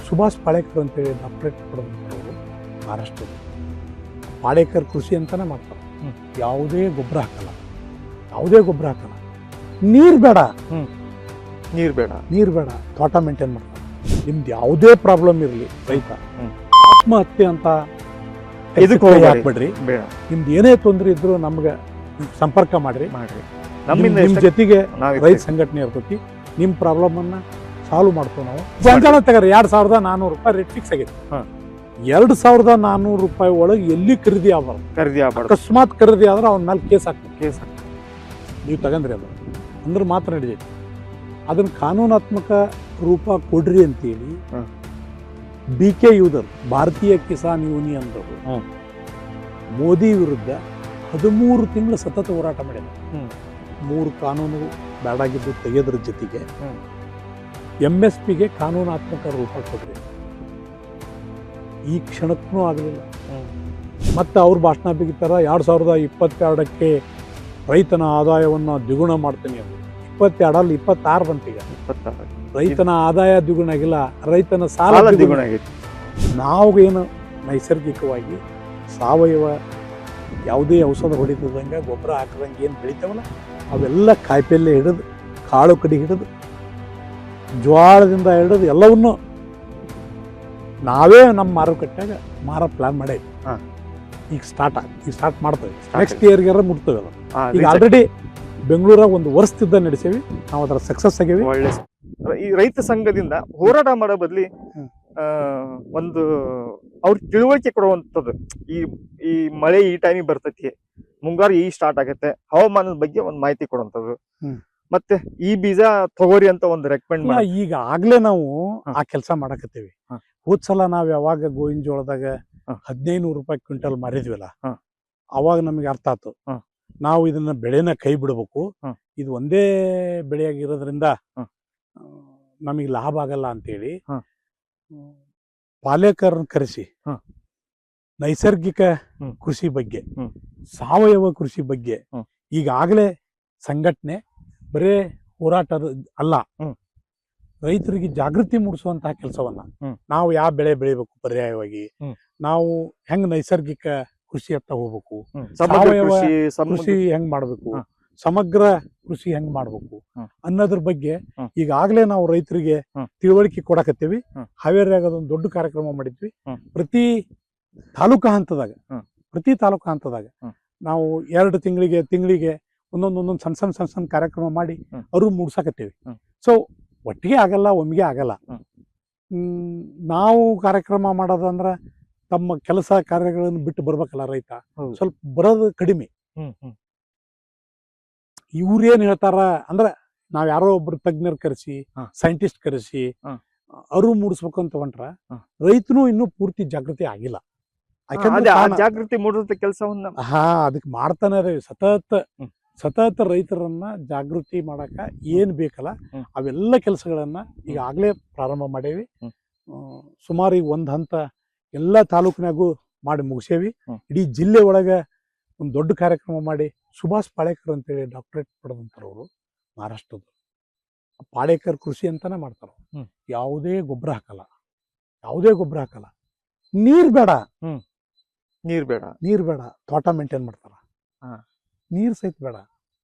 ಸುಭಾಷ್ ಪಾಳೇಕರ್ ಅಂತೇಳಿ ಡಾಕ್ಟರೇಟ್ ಪಡೆದಂಥವ್ರು ಮಹಾರಾಷ್ಟ್ರದ. ಪಾಳೇಕರ್ ಕೃಷಿ ಅಂತಾನೆ ಮಾಡ್ತಾರೆ. ಯಾವುದೇ ಗೊಬ್ಬರ ಹಾಕಲ್ಲ, ಯಾವುದೇ ಗೊಬ್ಬರ ಹಾಕಲ್ಲ. ನೀರು ಬೇಡ, ನೀರು ಬೇಡ, ತೋಟ ಮೇಂಟೈನ್ ಮಾಡ್ತಾರೆ. ನಿಮ್ದು ಯಾವುದೇ ಪ್ರಾಬ್ಲಮ್ ಇರಲಿ ರೈತ ಆತ್ಮಹತ್ಯೆ ಅಂತ ಹಾಕ್ಬಿಡ್ರಿ. ನಿಮ್ದು ಏನೇ ತೊಂದರೆ ಇದ್ರು ನಮ್ಗೆ ಸಂಪರ್ಕ ಮಾಡ್ರಿ. ನಿಮ್ ಜೊತೆಗೆ ರೈತ ಸಂಘಟನೆ ಇರ್ತೈತಿ. ನಿಮ್ ಪ್ರಾಬ್ಲಮ್ ಅನ್ನ ಸಾಲ್ವ್ ಮಾಡ್ತೇವೆ ನಾವು. ಗೊಂಜಾಳ ತಗರಿ 2400 ರೂಪಾಯಿ ರೇಟ್ ಫಿಕ್ಸ್ ಆಗೈತಿ. 2400 ರೂಪಾಯಿ ಒಳಗೆ ಎಲ್ಲಿ ಖರೀದಿ ಆಗಬಾರ್ದು. ಅಕಸ್ಮಾತ್ ಖರೀದಿ ಆದ್ರೆ ಅವನ ಮೇಲೆ ಕೇಸ್ ಹಾಕ್ತಾರೆ. ನೀವು ತಗಂದ್ರಿ ಅದು ಅಂದ್ರೆ ಮಾತ್ರ ನಡೆದೈತಿ. ಅದನ್ನ ಕಾನೂನಾತ್ಮಕ ರೂಪ ಕೊಡ್ರಿ ಅಂತೇಳಿ BK ಯೂದರ್ ಭಾರತೀಯ ಕಿಸಾನ್ ಯೂನಿಯನ್ ಮೋದಿ ವಿರುದ್ಧ 13 ತಿಂಗಳು ಸತತ ಹೋರಾಟ ಮಾಡಿದ. 3 ಕಾನೂನು ಬೇಡಾಗಿದ್ದು ತೆಗೆಯೋದ್ರ ಜೊತೆಗೆ MSPಗೆ ಕಾನೂನಾತ್ಮಕ ರೂಪ ಕೊಡ್ರಿ. ಈ ಕ್ಷಣಕ್ಕೂ ಆಗಲಿಲ್ಲ. ಮತ್ತೆ ಅವ್ರ ಭಾಷಣ ಬಿಗಿತಾರ 2022ಕ್ಕೆ ರೈತನ ಆದಾಯವನ್ನು ದ್ವಿಗುಣ ಮಾಡ್ತೀನಿ ಅಂತ. 22 26 ಬಂತೀಗ. ರೈತನ ಆದಾಯ ದ್ವಿಗುಣ ಆಗಿಲ್ಲ, ರೈತನ ಸಾಲ ದ್ವಿಗುಣ ಆಗೈತಿ. ನಾವು ಏನು ನೈಸರ್ಗಿಕವಾಗಿ ಸಾವಯವ ಯಾವುದೇ ಔಷಧ ಹೊಡಿತದಂಗೆ ಗೊಬ್ಬರ ಹಾಕದಂಗೆ ಏನು ಬೆಳಿತಾವಲ್ಲ ಅವೆಲ್ಲ ಕಾಯಿಪಲ್ಲೆ ಹಿಡಿದು ಕಾಳು ಕಡಿ ಹಿಡಿದು ಜ್ವಾಳದಿಂದ ಹಿಡಿದು ಎಲ್ಲವನ್ನೂ ನಾವೇ ನಮ್ಮ ಮಾರುಕಟ್ಟೆಗೆ ಮಾರೋ ಪ್ಲಾನ್ ಮಾಡೇವಿ. ಈಗ ಸ್ಟಾರ್ಟ್ ಮಾಡ್ತೇವೆ. ನೆಕ್ಸ್ಟ್ ಇಯರ್ಗೆ ಮುಟ್ತೇವೆ. ಈಗ ಆಲ್ರೆಡಿ ಬೆಂಗಳೂರಾಗ 1 ವರ್ಷದಿಂದ ನಡೆಸೇವಿ. ನಾವು ಅದರ ಸಕ್ಸಸ್ ಆಗೇವಿ. ಒಳ್ಳೆ ಈ ರೈತ ಸಂಘದಿಂದ ಹೋರಾಟ ಮಾಡೋ ಬದ್ಲಿ ಒಂದು ಅವ್ರ ತಿಳುವಳಿಕೆ ಕೊಡುವಂಥದ್ದು. ಈ ಮಳೆ ಈ ಟೈಮಿಗೆ ಬರ್ತೈತಿ, ಮುಂಗಾರು ಈ ಸ್ಟಾರ್ಟ್ ಆಗತ್ತೆ, ಹವಾಮಾನದ ಬಗ್ಗೆ ಒಂದು ಮಾಹಿತಿ ಕೊಡುವಂಥದ್ದು. ಮತ್ತೆ ಈ ಬೀಜ ತಗೋರಿ ಅಂತ ಒಂದು ರೆಕಮೆಂಡ್ ಮಾಡಿ. ಈಗ ಆಗ್ಲೇ ನಾವು ಆ ಕೆಲಸ ಮಾಡಕತ್ತೀವಿ. ಹೋದ್ ಸಲ ನಾವ್ ಯಾವಾಗ ಗೋವಿನ ಜೋಳದಾಗ 1500 ರೂಪಾಯಿ ಕ್ವಿಂಟಲ್ ಮಾರಿದ್ವಲ್ಲ, ಅವಾಗ ನಮಗೆ ಅರ್ಥ ಆಯ್ತು ನಾವು ಇದನ್ನ ಬೆಳೆನ ಕೈ ಬಿಡಬೇಕು. ಇದು ಒಂದೇ ಬೆಳೆಯಾಗಿರೋದ್ರಿಂದ ನಮಗೆ ಲಾಭ ಆಗಲ್ಲ ಅಂತೇಳಿ ಪಾಲೇಕರ್ ಕರೆಸಿ ನೈಸರ್ಗಿಕ ಕೃಷಿ ಬಗ್ಗೆ, ಸಾವಯವ ಕೃಷಿ ಬಗ್ಗೆ ಈಗಾಗಲೇ ಸಂಘಟನೆ ಬರೇ ಹೋರಾಟದ ಅಲ್ಲ, ರೈತರಿಗೆ ಜಾಗೃತಿ ಮೂಡಿಸುವಂತಹ ಕೆಲಸವನ್ನ ನಾವು ಯಾವ ಬೆಳೆ ಬೆಳಿಬೇಕು, ಪರ್ಯಾಯವಾಗಿ ನಾವು ಹೆಂಗ್ ನೈಸರ್ಗಿಕ ಕೃಷಿ ಹತ್ತ ಹೋಗ್ಬೇಕು, ಸಾವಯವ ಕೃಷಿ ಹೆಂಗ್ ಮಾಡ್ಬೇಕು, ಸಮಗ್ರ ಕೃಷಿ ಹೆಂಗ್ ಮಾಡ್ಬೇಕು ಅನ್ನೋದ್ರ ಬಗ್ಗೆ ಈಗಾಗಲೇ ನಾವು ರೈತರಿಗೆ ತಿಳುವಳಿಕೆ ಕೊಡಕತ್ತೀವಿ. ಹಾವೇರಿಯಾಗ ಅದೊಂದು ದೊಡ್ಡ ಕಾರ್ಯಕ್ರಮ ಮಾಡಿದ್ವಿ. ಪ್ರತಿ ತಾಲೂಕಾ ಹಂತದಾಗ ನಾವು 2 ತಿಂಗಳಿಗೆ ಒಂದೊಂದು ಸಣ್ಣ ಕಾರ್ಯಕ್ರಮ ಮಾಡಿ ಅವ್ರು ಮೂಡ್ಸಕತ್ತೀವಿ. ಸೊ ಒಟ್ಟಿಗೆ ಆಗಲ್ಲ, ಒಮ್ಮಿಗೆ ಆಗಲ್ಲ. ನಾವು ಕಾರ್ಯಕ್ರಮ ಮಾಡೋದಂದ್ರ ತಮ್ಮ ಕೆಲಸ ಕಾರ್ಯಗಳನ್ನು ಬಿಟ್ಟು ಬರ್ಬೇಕಲ್ಲ ರೈತ. ಸ್ವಲ್ಪ ಬರೋದು ಕಡಿಮೆ. ಇವ್ರೇನ್ ಹೇಳ್ತಾರ ಅಂದ್ರೆ ನಾವ್ ಯಾರೋ ಒಬ್ರು ತಜ್ಞರ್ ಕರೆಸಿ, ಸೈಂಟಿಸ್ಟ್ ಕರೆಸಿ ಅವರು ಮೂಡಿಸ್ಬೇಕು ಅಂತ ಹೊಂಟ್ರ ರೈತನು ಇನ್ನೂ ಪೂರ್ತಿ ಜಾಗೃತಿ ಆಗಿಲ್ಲ. ಜಾಗೃತಿ ಮೂಡಿಸುವಂತ ಕೆಲಸವನ್ನ ಅದಕ್ಕೆ ಮಾಡ್ತಾನೆ ಇದೇವಿ. ಸತತ ರೈತರನ್ನ ಜಾಗೃತಿ ಮಾಡಕ ಏನ್ ಬೇಕಲ್ಲ ಅವೆಲ್ಲ ಕೆಲಸಗಳನ್ನ ಈಗಾಗಲೇ ಪ್ರಾರಂಭ ಮಾಡೇವಿ. ಸುಮಾರು ಈಗ 1 ಹಂತ ಎಲ್ಲ ತಾಲೂಕಿನಾಗೂ ಮಾಡಿ ಮುಗಿಸೇವಿ. ಇಡೀ ಜಿಲ್ಲೆ ಒಳಗ ಒಂದು ದೊಡ್ಡ ಕಾರ್ಯಕ್ರಮ ಮಾಡಿ ಸುಭಾಷ್ ಪಾಳೇಕರ್ ಅಂತೇಳಿ ಡಾಕ್ಟರೇಟ್ ಪಡೆದಂಥವ್ರು ಮಹಾರಾಷ್ಟ್ರದ. ಪಾಳೇಕರ್ ಕೃಷಿ ಅಂತಾನೆ ಮಾಡ್ತಾರ. ಯಾವುದೇ ಗೊಬ್ಬರ ಹಾಕಲ್ಲ, ನೀರ್ ಬೇಡ, ತೋಟ ಮೇಂಟೈನ್ ಮಾಡ್ತಾರ. ನೀರ್ ಸಹಿತ ಬೇಡ.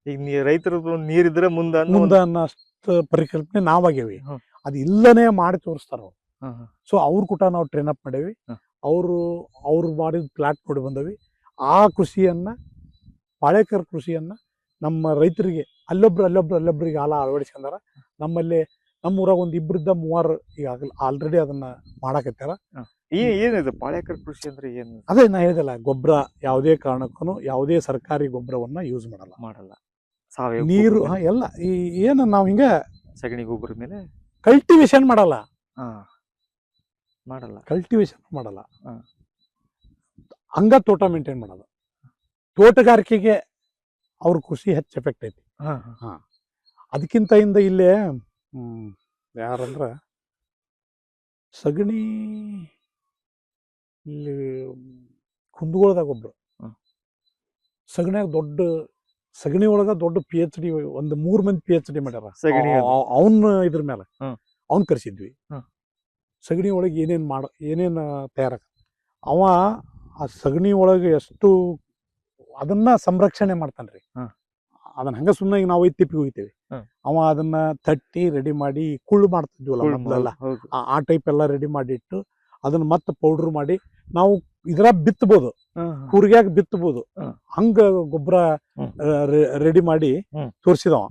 ಈಗ ರೈತರದ್ದು ನೀರಿದ್ರೆ ಮುಂದ ಅನ್ನೋಷ್ಟು ಪರಿಕಲ್ಪನೆ ನಾವಾಗೇವಿ. ಅದು ಇಲ್ಲನೇ ಮಾಡಿ ತೋರಿಸ್ತಾರ ಅವ್ರು. ಸೊ ಅವ್ರ ಕೂಟ ನಾವು ಟ್ರೈನ್ ಅಪ್ ಮಾಡೇವಿ. ಅವ್ರು ಮಾಡಿದ ಪ್ಲಾಟ್ ನೋಡಿ ಬಂದವಿ. ಆ ಕೃಷಿಯನ್ನ, ಪಾಳೇಕರ್ ಕೃಷಿಯನ್ನ ನಮ್ಮ ರೈತರಿಗೆ ಅಲ್ಲೊಬ್ರಿಗೆ ಹಾಲ ಅಳವಡಿಸ್ಕೊಂಡಾರ. ನಮ್ಮೂರಾಗ 2-3 ಈಗ ಆಲ್ರೆಡಿ ಅದನ್ನ ಮಾಡಾಕತ್ತಾರ. ಏನಿದೆ ಪಾಳೇಕರ್ ಕೃಷಿ ಅಂದ್ರೆ ಏನು? ಅದೇ ನಾ ಹೇಳಿದಲ್ಲ, ಗೊಬ್ಬರ ಯಾವುದೇ ಕಾರಣಕ್ಕೂ ಯಾವುದೇ ಸರ್ಕಾರಿ ಗೊಬ್ಬರವನ್ನ ಯೂಸ್ ಮಾಡಲ್ಲ. ಸಾವಯವ ನೀರು ಎಲ್ಲ ಏನು ನಾವು ಹಿಂಗ ಸಗಣಿ ಗೊಬ್ಬರ ಮೇಲೆ ಕಲ್ಟಿವೇಶನ್ ಮಾಡಲ್ಲ. ಹಂಗ ತೋಟ ಮೇಂಟೈನ್ ಮಾಡಲ್ಲ. ತೋಟಗಾರಿಕೆಗೆ ಅವ್ರ ಕೃಷಿ ಹೆಚ್ಚು ಎಫೆಕ್ಟ್ ಐತಿ. ಅದಕ್ಕಿಂತ ಹಿಂದೆ ಇಲ್ಲೇ ಯಾರಂದ್ರ ಸಗಣಿ ಇಲ್ಲಿ ಕುಂದಗೋಳದಾಗ ಒಬ್ರು ಸಗಣಿ ಒಳಗ ದೊಡ್ಡ PhD 3 ಮಂದಿ PhD ಮಾಡ್ಯಾರ. ಅವನ್ ಇದ್ರ ಮೇಲೆ ಅವ್ನ್ ಕರ್ಸಿದ್ವಿ. ಸಗಣಿ ಒಳಗೆ ಏನೇನು ತಯಾರಾಗ ಅವ ಆ ಸಗಣಿ ಒಳಗೆ ಎಷ್ಟು ಅದನ್ನ ಸಂರಕ್ಷಣೆ ಮಾಡ್ತಾನ್ರಿ. ಅದನ್ನ ಹಂಗ ಸುಮ್ಮನೆ ಈಗ ನಾವು ತಿಪ್ಪಿ ಹೋಗ್ತೇವೆ, ಅವ ಅದನ್ನ ತಟ್ಟಿ ರೆಡಿ ಮಾಡಿ ಕುಳ್ಳು ಮಾಡ್ತಿದ್ವಲ್ಲ ಮೊದಲೆಲ್ಲ, ಆ ಟೈಪ್ ಎಲ್ಲ ರೆಡಿ ಮಾಡಿಟ್ಟು ಅದನ್ನ ಮತ್ತೆ ಪೌಡರ್ ಮಾಡಿ ನಾವು ಇದ್ರ ಬಿತ್ತಬಹುದು, ಕೂರ್ಗ್ಯಾಗ ಬಿತ್ತಬಹುದು. ಹಂಗ ಗೊಬ್ಬರ ರೆಡಿ ಮಾಡಿ ತೋರಿಸಿದವ,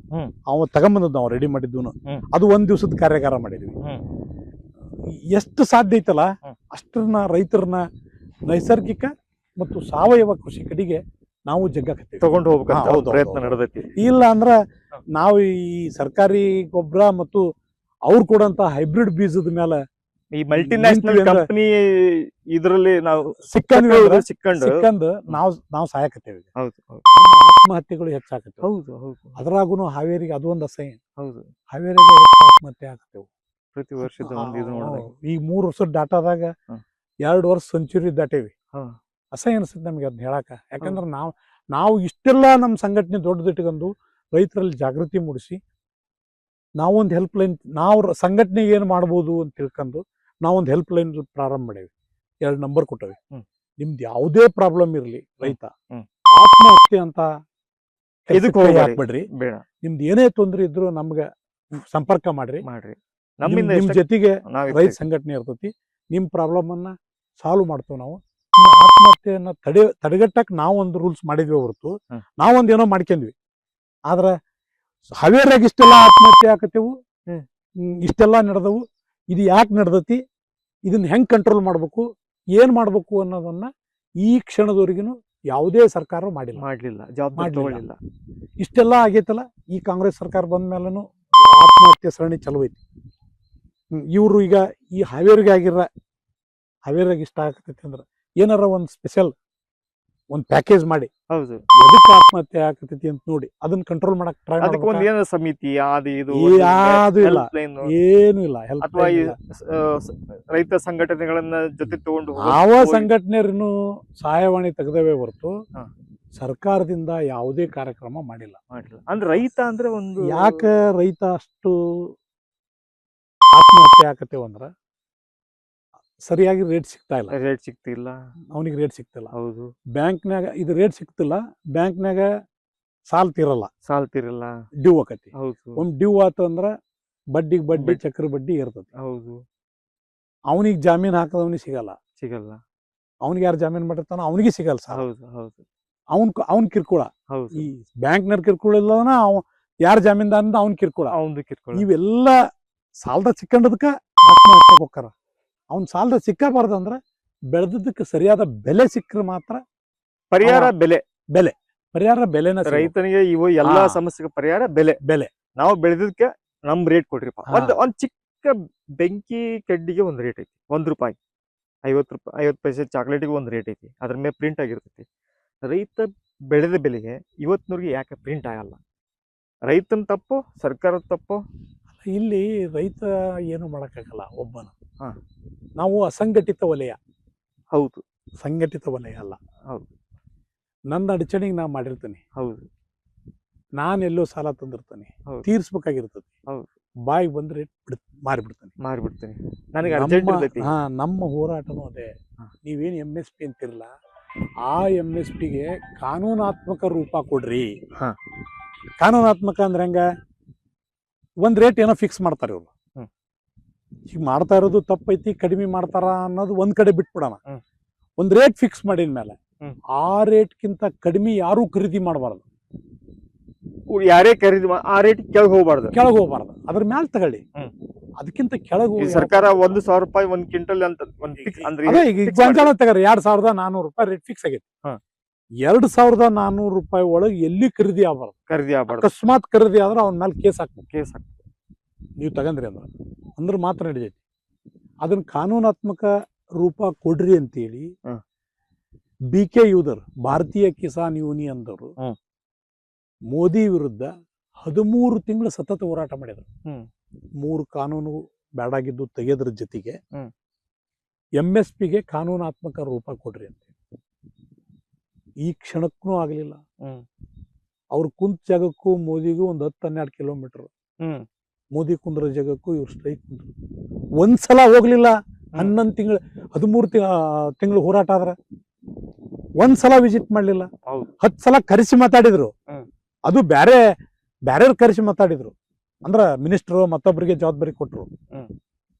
ಅವ ತಗೊಂಬಂದದ್ ನಾವು ರೆಡಿ ಮಾಡಿದ್ವು. ಅದು ಒಂದ್ ದಿವಸದ ಕಾರ್ಯಾಗಾರ ಮಾಡಿದ್ವಿ. ಎಷ್ಟು ಸಾಧ್ಯ ಐತಲ್ಲ ಅಷ್ಟನ್ನ ರೈತರನ್ನ ನೈಸರ್ಗಿಕ ಮತ್ತು ಸಾವಯವ ಕೃಷಿ ಕಡೆಗೆ ನಾವು ಜಗ್ಗಾಕತ್ತೀವಿ, ತಗೊಂಡು ಹೋಗ್ಬೇಕಂತ ಪ್ರಯತ್ನ ನಡೆದೈತಿ. ಇಲ್ಲ ಅಂದ್ರ ನಾವು ಈ ಸರ್ಕಾರಿ ಗೊಬ್ಬರ ಮತ್ತು ಅವ್ರು ಕೊಡಂತ ಹೈಬ್ರಿಡ್ ಬೀಜದ ಮೇಲೆ ಈ ಮಲ್ಟಿನ್ಯಾಷನಲ್ ಕಂಪನಿ ಇದ್ರಲ್ಲಿ ನಾವು ಸಿಕ್ಕಂದು ನಾವು ಸಾಯಕತ್ತೇವೆ. ನಮ್ಮ ಆತ್ಮಹತ್ಯೆಗಳು ಹೆಚ್ಚಾಕತ್ತೇವೆ. ಅದ್ರಾಗೂ ಹಾವೇರಿಗೆ ಅದು ಒಂದು ಅಸಹ್ಯ. ಹಾವೇರಿಗೆ ಹೆಚ್ಚು ಆತ್ಮಹತ್ಯೆ ಆಗತ್ತೇವೆ ಪ್ರತಿ ವರ್ಷದ ಈ 3 ವರ್ಷದ ಡಾಟಾದಾಗ 2 ವರ್ಷ ಸೆಂಚುರಿ ದಾಟೇವಿ. ಅಸಹ್ಯ ಅನ್ಸುತ್ತೆ ನಮ್ಗೆ ಅದನ್ನ ಹೇಳಾಕ. ಯಾಕಂದ್ರೆ ನಾವು ಇಷ್ಟೆಲ್ಲ ನಮ್ಮ ಸಂಘಟನೆ ದೊಡ್ಡದಿಟ್ಕೊಂಡು ರೈತರಲ್ಲಿ ಜಾಗೃತಿ ಮೂಡಿಸಿ ನಾವೊಂದು ಹೆಲ್ಪ್ ಲೈನ್, ನಾವು ಸಂಘಟನೆಗೆ ಏನು ಮಾಡ್ಬೋದು ಅಂತ ತಿಳ್ಕೊಂಡು ನಾವೊಂದು ಹೆಲ್ಪ್ ಲೈನ್ ಪ್ರಾರಂಭ ಮಾಡೇವಿ. 2 ನಂಬರ್ ಕೊಟ್ಟವಿ. ನಿಮ್ದು ಯಾವುದೇ ಪ್ರಾಬ್ಲಮ್ ಇರಲಿ, ರೈತ ಆತ್ಮಹತ್ಯೆ ಅಂತ ಹಾಕ್ಬೇಡ್ರಿ. ನಿಮ್ದು ಏನೇ ತೊಂದರೆ ಇದ್ರು ನಮ್ಗೆ ಸಂಪರ್ಕ ಮಾಡ್ರಿ. ನಿಮ್ ಜೊತೆಗೆ ರೈತ ಸಂಘಟನೆ ಇರ್ತೈತಿ. ನಿಮ್ ಪ್ರಾಬ್ಲಮ್ ಅನ್ನ ಸಾಲ್ವ್ ಮಾಡ್ತೇವೆ ನಾವು. ಆತ್ಮಹತ್ಯೆಯನ್ನ ತಡೆಗಟ್ಟಕ್ ನಾವು ಒಂದು ರೂಲ್ಸ್ ಮಾಡಿದ್ವಿ ಹೊರತು ನಾವೊಂದ್ ಏನೋ ಮಾಡ್ಕೊಂಡ್ವಿ. ಆದ್ರ ಹಾವೇರಿಯಾಗ ಇಷ್ಟೆಲ್ಲ ಆತ್ಮಹತ್ಯೆ ಆಕತ್ತೇವು, ಇಷ್ಟೆಲ್ಲ ನಡೆದವು. ಇದು ಯಾಕೆ ನಡೆದತಿ, ಇದನ್ನ ಹೆಂಗ್ ಕಂಟ್ರೋಲ್ ಮಾಡ್ಬೇಕು, ಏನ್ ಮಾಡ್ಬೇಕು ಅನ್ನೋದನ್ನ ಈ ಕ್ಷಣದವರೆಗಿನು ಯಾವುದೇ ಸರ್ಕಾರ ಮಾಡಲಿಲ್ಲ. ಇಷ್ಟೆಲ್ಲ ಆಗೈತಲ್ಲ, ಈ ಕಾಂಗ್ರೆಸ್ ಸರ್ಕಾರ ಬಂದ ಮೇಲೂ ಆತ್ಮಹತ್ಯೆ ಸರಣಿ ಚಲೋ ಐತಿ. ಇವ್ರು ಈಗ ಈ ಹಾವೇರಿಯಾಗ ಇಷ್ಟ ಆಗತೈತಿ ಅಂದ್ರ ಏನಾರ ಒಂದ್ ಸ್ಪೆಷಲ್ ಒಂದ್ ಪ್ಯಾಕೇಜ್ ಮಾಡಿ ಎದಕ್ಕೆ ಆತ್ಮಹತ್ಯೆ ಆಗತೈತಿ ಅಂತ ನೋಡಿ ಅದನ್ನ ಕಂಟ್ರೋಲ್ ಮಾಡಕ್ ಟ್ರೈ ಮಾಡಿ. ಸಮಿತಿ ಏನು ಇಲ್ಲ, ರೈತ ಸಂಘಟನೆಗಳನ್ನ ಜೊತೆ ತಗೊಂಡು ಯಾವ ಸಂಘಟನೆಯೂ ಸಹಾಯವಾಣಿ ತೆಗೆದವೇ ಹೊರತು ಸರ್ಕಾರದಿಂದ ಯಾವುದೇ ಕಾರ್ಯಕ್ರಮ ಮಾಡಿಲ್ಲ. ಅಂದ್ರೆ ರೈತ ಅಂದ್ರೆ ಒಂದು ಯಾಕೆ ರೈತ ಅಷ್ಟು ಆತ್ಮಹತ್ಯೆ ಆಕತ್ತೇವ ಅಂದ್ರ ಸರಿಯಾಗಿ ರೇಟ್ ಸಿಗ್ತಿಲ್ಲ, ಅವನಿಗೆ ರೇಟ್ ಸಿಗ್ತಿಲ್ಲ. ಬ್ಯಾಂಕ್ನಾಗ ಇದು ರೇಟ್ ಸಿಗ್ತಿಲ್ಲ, ಬ್ಯಾಂಕ್ನಾಗ ಸಾಲ ತೀರಲ್ಲ, ಡ್ಯೂ ಆಕತಿ. ಒಂದ್ ಡ್ಯೂ ಆತು ಅಂದ್ರ ಬಡ್ಡಿ ಚಕ್ರ ಬಡ್ಡಿ ಇರ್ತತಿ. ಅವನಿಗೆ ಜಾಮೀನ್ ಹಾಕದವನಿಗೆ ಸಿಗಲ್ಲ, ಅವನಿಗೆ ಯಾರು ಜಾಮೀನ್ ಮಾಡಿರ್ತಾನ ಅವನಿಗೆ ಸಿಗಲ್ಲ ಸಾಲ. ಅವನ್ ಕಿರ್ಕುಳ, ಈ ಬ್ಯಾಂಕ್ನ ಕಿರ್ಕುಳ ಇಲ್ಲವನ ಯಾರ ಜಾಮೀನ್ದಾರ ಅವ್ನ ಕಿರ್ಕುಳ. ಇವೆಲ್ಲ ಸಾಲದ ಸಿಕ್ಕಂಡದಕ್ಕ ಆತ್ಮಹತ್ಯೆಗೆ ಹೋಗ್ತಾರ. ಅವ್ನ್ ಸಾಲದ ಸಿಕ್ಕಬಾರ್ದಂದ್ರ ಬೆಳೆದಕ್ಕೆ ಸರಿಯಾದ ಬೆಲೆ ಸಿಕ್ಕರೆ ಮಾತ್ರ ಪರಿಹಾರ. ಪರಿಹಾರ ಬೆಲೆನ ರೈತನಿಗೆ ಇವು ಎಲ್ಲಾ ಸಮಸ್ಯೆಗೆ ಪರಿಹಾರ ಬೆಲೆ. ನಾವು ಬೆಳೆದಕ್ಕೆ ನಮ್ ರೇಟ್ ಕೊಡ್ರಿಪ್ಪ. ಒಂದ್ ಚಿಕ್ಕ ಬೆಂಕಿ ಕಡ್ಡಿಗೆ ಒಂದ್ ರೇಟ್ ಐತಿ, ₹1, 50 ಪೈಸೆ ಚಾಕ್ಲೇಟಿಗೆ ಒಂದ್ ರೇಟ್ ಐತಿ. ಅದ್ರ ಮೇಲೆ ಪ್ರಿಂಟ್ ಆಗಿರ್ತೈತಿ. ರೈತ ಬೆಳೆದ ಬೆಲೆಗೆ ಇವತ್ತಿನವ್ರಿಗೆ ಯಾಕೆ ಪ್ರಿಂಟ್ ಆಗಲ್ಲ? ರೈತನ ತಪ್ಪು, ಸರ್ಕಾರದ ತಪ್ಪು? ಇಲ್ಲಿ ರೈತ ಏನು ಮಾಡಕ್ಕಾಗಲ್ಲ ಒಬ್ಬನ. ನಾವು ಅಸಂಘಟಿತ ವಲಯ. ಸಂಘಟಿತ ವಲಯ ಅಲ್ಲ. ನನ್ನ ಅಡಚಣೆಗೆ ನಾ ಮಾಡಿರ್ತೀನಿ. ನಾನೆಲ್ಲೋ ಸಾಲ ತಂದಿರ್ತಾನೆ, ತೀರ್ಸ್ಬೇಕಾಗಿರ್ತದೆ. ಬಾಯಿಗೆ ಬಂದ್ರೆ ಮಾರಿಬಿಡ್ತಾನೆ. ನಮ್ಮ ಹೋರಾಟನೂ ಅದೇ. ನೀವೇನು MSP ಅಂತಿರಲ್ಲ, ಆ MSPಗೆ ಕಾನೂನಾತ್ಮಕ ರೂಪ ಕೊಡ್ರಿ. ಕಾನೂನಾತ್ಮಕ ಅಂದ್ರೆ ಹೆಂಗ? ಒಂದ್ ರೇಟ್ ಏನೋ ಫಿಕ್ಸ್ ಮಾಡ್ತಾರೆ ಇವ್ರು. ಈಗ ಮಾಡ್ತಾ ಇರೋದು ತಪ್ಪೈತಿ, ಕಡಿಮೆ ಮಾಡ್ತಾರ ಅನ್ನೋದು ಒಂದ್ ಕಡೆ ಬಿಟ್ಬಿಡೋಣ. ಒಂದ್ ರೇಟ್ ಫಿಕ್ಸ್ ಮಾಡಿದ ಮೇಲೆ ಆ ರೇಟ್ಗಿಂತ ಕಡಿಮೆ ಯಾರು ಖರೀದಿ ಮಾಡಬಾರ್ದು. ಯಾರೇ ಖರೀದಿ ಆ ರೇಟ್ ಕೆಳಗೆ ಹೋಗ್ಬಾರ್ದು. ಅದ್ರ ಮ್ಯಾಲ ತಗೊಳ್ಳಿ. ಅದಕ್ಕಿಂತ ಕೆಳಗೆ ಸರ್ಕಾರ ₹1,000 ಒಂದ್ ಕ್ವಿಂಟಲ್ ಅಂತ ಎಕ್ಸಾಂಪಲ್ ತಗೋರಿ. ₹2,400 ರೇಟ್ ಫಿಕ್ಸ್ ಆಗೈತಿ. ₹2,400 ಒಳಗೆ ಎಲ್ಲಿ ಖರೀದಿ ಆಗಬಾರ್ದು. ಅಕಸ್ಮಾತ್ ಖರೀದಿ ಆದ್ರೆ ಅವನ ಮೇಲೆ ಕೇಸ್ ಹಾಕ್ಬೇಕು. ನೀವು ತಗಂದ್ರಿ ಅಂದ್ರೆ ಮಾತ್ರ ನಡಿತೈತಿ. ಅದನ್ನ ಕಾನೂನಾತ್ಮಕ ರೂಪ ಕೊಡ್ರಿ ಅಂತೇಳಿ BK ಯೂದರ್, ಭಾರತೀಯ ಕಿಸಾನ್ ಯೂನಿಯನ್ ದವರು ಮೋದಿ ವಿರುದ್ಧ 13 ತಿಂಗಳು ಸತತ ಹೋರಾಟ ಮಾಡಿದ್ರು. 3 ಕಾನೂನು ಬೇಡಾಗಿದ್ದು ತೆಗೆಯೋದ್ರ ಜೊತೆಗೆ MSPಗೆ ಕಾನೂನಾತ್ಮಕ ರೂಪ ಕೊಡ್ರಿ ಅಂತ. ಈ ಕ್ಷಣಕ್ಕೂ ಆಗ್ಲಿಲ್ಲ. ಅವ್ರು ಕುಂತ ಜಾಗಕ್ಕೂ ಮೋದಿಗೂ ಒಂದು 10-12 ಕಿಲೋಮೀಟರ್. ಮೋದಿ ಕುಂದ್ರ ಜಾಗಕ್ಕೂ ಇವ್ರು ಸ್ಟ್ರೈಕ್ ಕುಂದ್ರು. ಒಂದ್ಸಲ ಹೋಗ್ಲಿಲ್ಲ. 11 ತಿಂಗಳು 13 ತಿಂಗಳು ಹೋರಾಟ ಆದ್ರೆ ಒಂದ್ಸಲ ವಿಸಿಟ್ ಮಾಡ್ಲಿಲ್ಲ. 10 ಸಲ ಕರೆಸಿ ಮಾತಾಡಿದ್ರು. ಅದು ಬ್ಯಾರೆ ಕರೆಸಿ ಮಾತಾಡಿದ್ರು. ಅಂದ್ರ ಮಿನಿಸ್ಟರ್ ಮತ್ತೊಬ್ಬರಿಗೆ ಜವಾಬ್ದಾರಿ ಕೊಟ್ರು.